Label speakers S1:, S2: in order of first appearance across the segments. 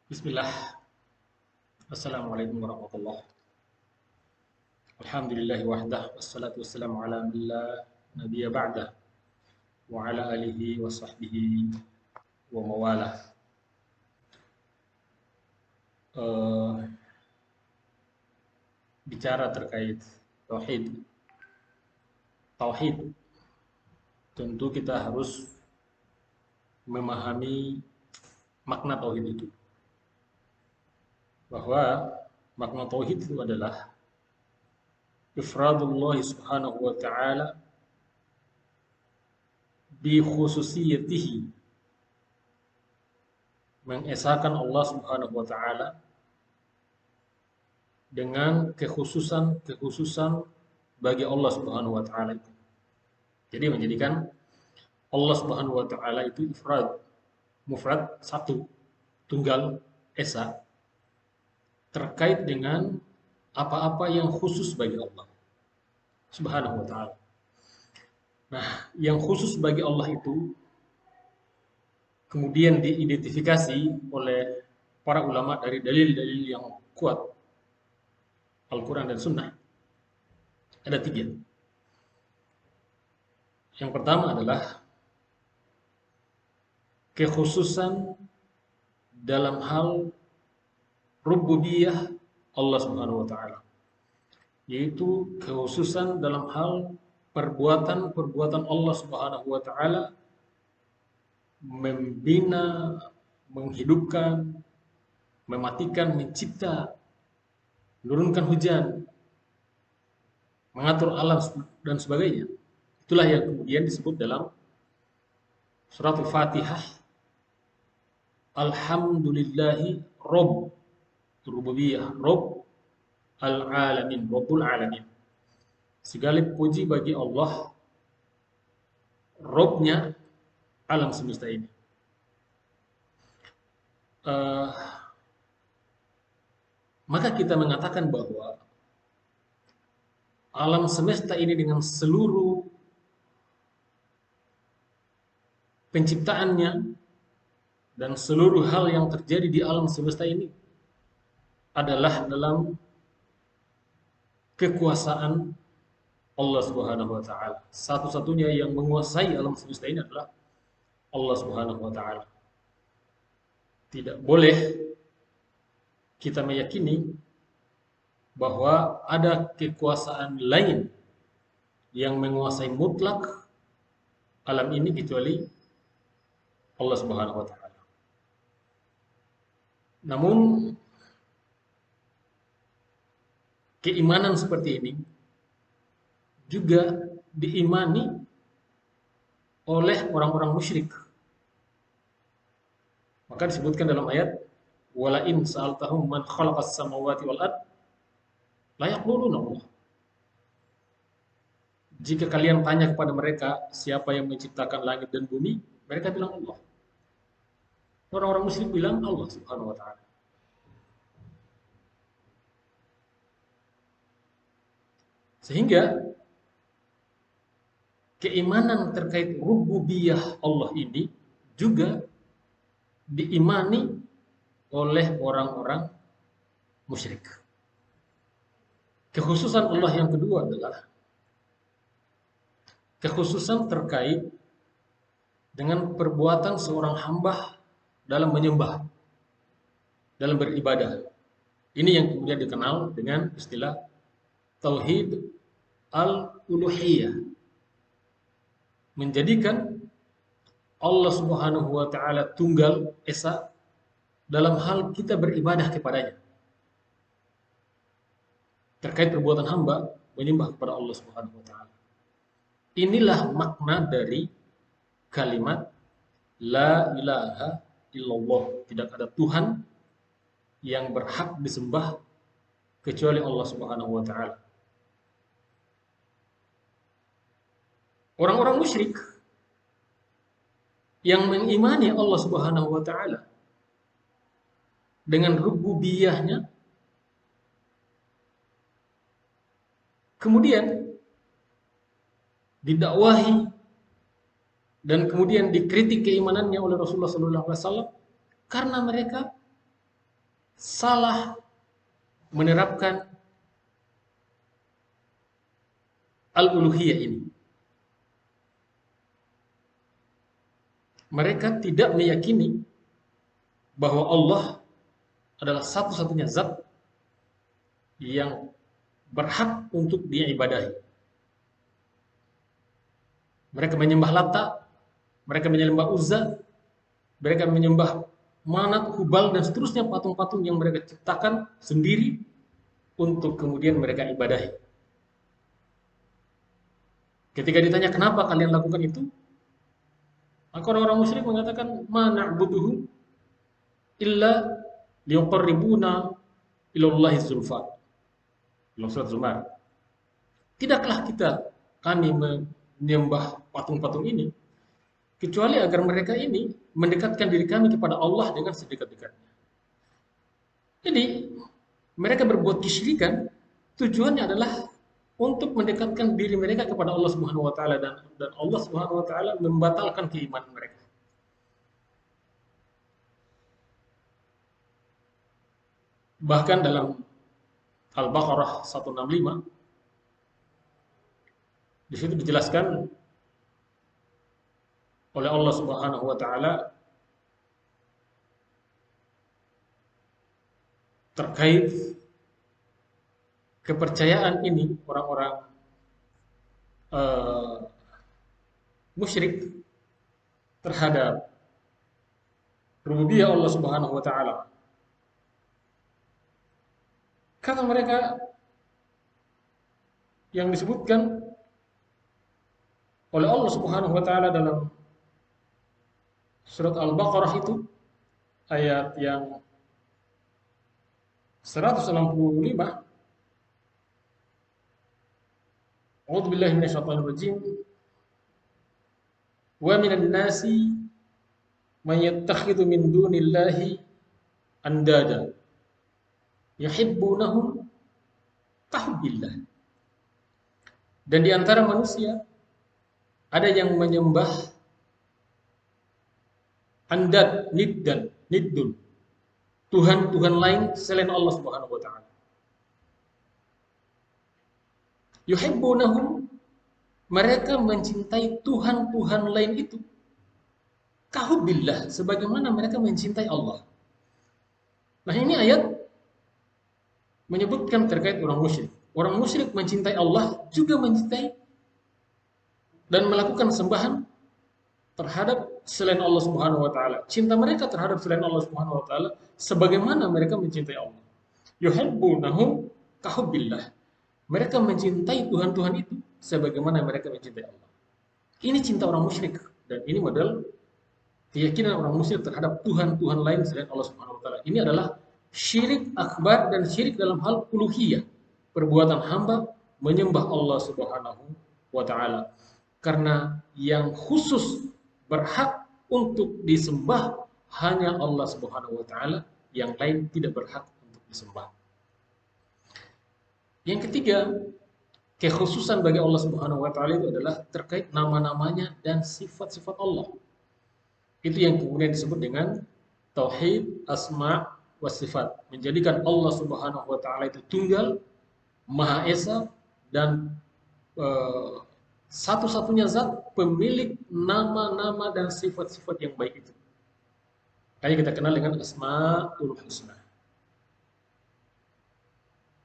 S1: Bismillah. Assalamualaikum warahmatullahi. Alhamdulillahi wahdah. Wassalatu wassalamu ala man la nabiyya ba'dah. Wa ala alihi wa sahbihi wa mawalah. Eh, Bicara terkait tauhid. Tauhid tentu kita harus memahami makna tauhid itu. Bahwa makna tauhid itu adalah ifradullah subhanahu wa ta'ala bi khususiyatihi, mengesahkan Allah subhanahu wa ta'ala dengan kekhususan bagi Allah subhanahu wa ta'ala itu. Jadi menjadikan Allah subhanahu wa ta'ala itu ifrad, mufrad, satu, tunggal, esa, terkait dengan apa-apa yang khusus bagi Allah subhanahu wa ta'ala. Nah, yang khusus bagi Allah itu kemudian diidentifikasi oleh para ulama dari dalil-dalil yang kuat, Al-Quran dan Sunnah. Ada tiga. Yang pertama adalah kekhususan dalam hal rububiyah Allah subhanahu wa ta'ala, yaitu kekhususan dalam hal perbuatan-perbuatan Allah subhanahu wa ta'ala membina, menghidupkan, mematikan, mencipta, menurunkan hujan, mengatur alam dan sebagainya. Itulah yang kemudian disebut dalam surat Al-Fatihah, Alhamdulillahi Rabb, rububiyah, Rabb al-alamin, Rabbul alamin. Segala puji bagi Allah, Rabbnya alam semesta ini. Maka kita mengatakan bahwa alam semesta ini dengan seluruh penciptaannya dan seluruh hal yang terjadi di alam semesta ini adalah dalam kekuasaan Allah subhanahu wa ta'ala. Satu-satunya yang menguasai alam semesta ini adalah Allah subhanahu wa ta'ala. Tidak boleh kita meyakini bahwa ada kekuasaan lain yang menguasai mutlak alam ini kecuali Allah subhanahu wa ta'ala. Namun keimanan seperti ini juga diimani oleh orang-orang musyrik. Maka disebutkan dalam ayat, wala in sa'altahum man khalaqas samawati wal ard la yaquluna Allah. Jika kalian tanya kepada mereka siapa yang menciptakan langit dan bumi, mereka bilang Allah. Orang-orang musyrik bilang Allah subhanahu wa ta'ala. Sehingga keimanan terkait rububiyah Allah ini juga diimani oleh orang-orang musyrik. Kekhususan Allah yang kedua adalah kekhususan terkait dengan perbuatan seorang hamba dalam menyembah, dalam beribadah. Ini yang kemudian dikenal dengan istilah tauhid al-uluhiyah. Menjadikan Allah subhanahu wa ta'ala tunggal, esa, dalam hal kita beribadah kepadanya. Terkait perbuatan hamba, menyembah kepada Allah subhanahu wa ta'ala. Inilah makna dari kalimat La ilaha illallah. Tidak ada Tuhan yang berhak disembah kecuali Allah subhanahu wa ta'ala. Orang-orang musyrik yang mengimani Allah subhanahu wa ta'ala dengan rububiyahnya, kemudian didakwahi dan kemudian dikritik keimanannya oleh Rasulullah SAW karena mereka salah menerapkan al-uluhiyah ini. Mereka tidak meyakini bahwa Allah adalah satu-satunya zat yang berhak untuk diibadahi. Mereka menyembah Lata, mereka menyembah Uzza, mereka menyembah Manat, Hubal, dan seterusnya patung-patung yang mereka ciptakan sendiri untuk kemudian mereka ibadahi. Ketika ditanya kenapa kalian lakukan itu, maka orang-orang musyrik mengatakan ma na'buduhu illa liqarribuna ilallahi zulfa. Dalam surat Zumar. Tidaklah kami menyembah patung-patung ini kecuali agar mereka ini mendekatkan diri kami kepada Allah dengan sedekat-dekatnya. Jadi mereka berbuat kesyirikan tujuannya adalah untuk mendekatkan diri mereka kepada Allah Subhanahu wa taala, dan Allah Subhanahu wa taala membatalkan keimanan mereka. Bahkan dalam Al-Baqarah 165 di situ dijelaskan oleh Allah Subhanahu wa taala terkait kepercayaan ini orang-orang musyrik terhadap rububiyah Allah Subhanahu wa taala. Kata mereka yang disebutkan oleh Allah Subhanahu wa taala dalam surat Al-Baqarah itu ayat yang 165. A'udzu billahi minasyaitonir rajim. Wa minan nasi may yattakhidhu min dunillahi andada yuhibbunahum kahubbillah. Dan di antara manusia ada yang menyembah andad, niddun, Tuhan-Tuhan lain selain Allah Subhanahu wa taala. Yuhibbunahum, mereka mencintai Tuhan-Tuhan lain itu kahubbillah, sebagaimana mereka mencintai Allah. Nah, ini ayat menyebutkan terkait orang musyrik. Orang musyrik mencintai Allah juga mencintai dan melakukan sembahan terhadap selain Allah Subhanahu wa taala. Cinta mereka terhadap selain Allah Subhanahu wa taala sebagaimana mereka mencintai Allah. Yuhibbunahum kahubbillah. Mereka mencintai Tuhan-Tuhan itu sebagaimana mereka mencintai Allah. Ini cinta orang musyrik, dan ini model keyakinan orang musyrik terhadap Tuhan-Tuhan lain selain Allah Subhanahu wa taala. Ini adalah syirik akbar dan syirik dalam hal uluhiyah. Perbuatan hamba menyembah Allah Subhanahu wa taala. Karena yang khusus berhak untuk disembah hanya Allah Subhanahu wa taala, yang lain tidak berhak untuk disembah. Yang ketiga, kekhususan bagi Allah Subhanahu wa taala itu adalah terkait nama-namanya dan sifat-sifat Allah. Itu yang kemudian disebut dengan tauhid asma wa sifat, menjadikan Allah Subhanahu wa taala itu tunggal, Maha Esa, dan satu-satunya zat pemilik nama-nama dan sifat-sifat yang baik itu. Kayak kita kenal dengan Asmaul Husna.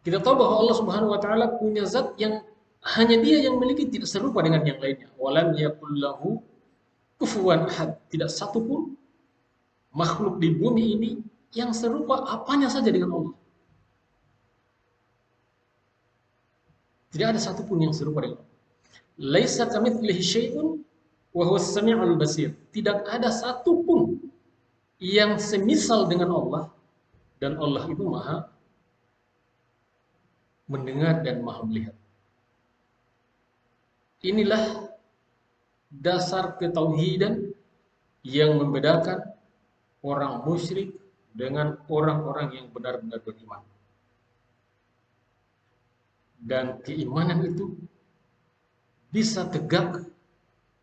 S1: Kita tahu bahwa Allah Subhanahu wa taala punya zat yang hanya Dia yang memiliki, tidak serupa dengan yang lainnya. Walam yakul lahu kufuwan ahad. Tidak satu pun makhluk di bumi ini yang serupa apanya saja dengan Allah. Tidak ada satu pun yang serupa dengan Allah. Laisa kamitslihi syai'un wa huwas samiul basir. Tidak ada satu pun yang semisal dengan Allah, dan Allah itu Maha mendengar dan Maha melihat. Inilah dasar ketauhidan yang membedakan orang musyrik dengan orang-orang yang benar-benar beriman. Dan keimanan itu bisa tegak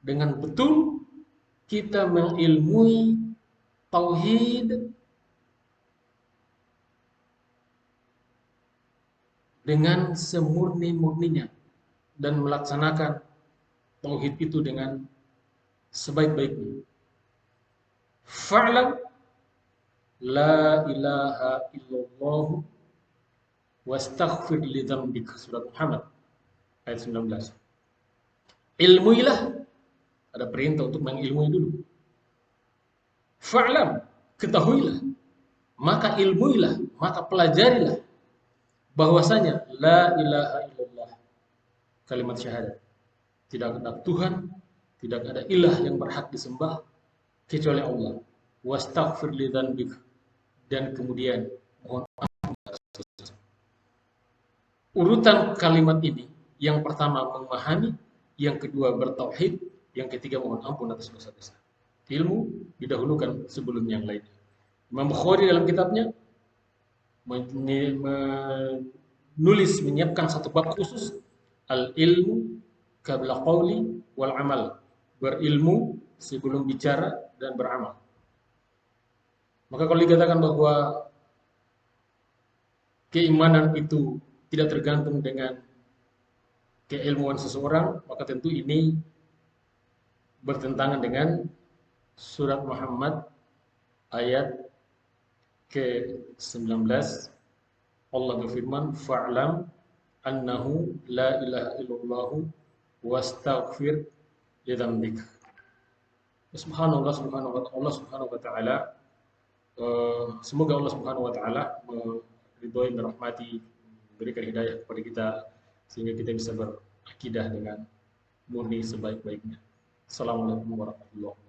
S1: dengan betul kita mengilmui tauhid dengan semurni-murninya dan melaksanakan tauhid itu dengan sebaik-baiknya. Fa'lam la ilaha illallah wastaghfir li dzambika. Surat Muhammad ayat 19. Ilmuilah, ada perintah untuk mengilmui dulu. Fa'lam, ketahuilah, maka ilmuilah, maka pelajarilah bahwasanya la ilaha illallah, kalimat syahadat. Tidak ada Tuhan, tidak ada ilah yang berhak disembah kecuali Allah. Wastaghfir li dzambika, dan kemudian mohon urutan kalimat ini, yang pertama memahami, yang kedua bertauhid, yang ketiga mohon ampun atas dosa-dosa. Ilmu didahulukan sebelum yang lainnya. Imam Bukhari dalam kitabnya menulis, menyiapkan satu bab khusus, al-ilmu qabla qawli wal amal. Berilmu sebelum bicara dan beramal. Maka kalau dikatakan bahwa keimanan itu tidak tergantung dengan keilmuan seseorang, maka tentu ini bertentangan dengan surat Muhammad ayat ke-19. Allah berfirman, fa'lam annahu la ilaha illallah wastaghfir li dzambik. Subhanallah, subhanallah, Allah subhanahu wa ta'ala, semoga Allah subhanahu wa ta'ala meridhoi, merahmati, memberikan hidayah kepada kita sehingga kita bisa berakidah dengan murni sebaik-baiknya. Assalamualaikum warahmatullahi wabarakatuh.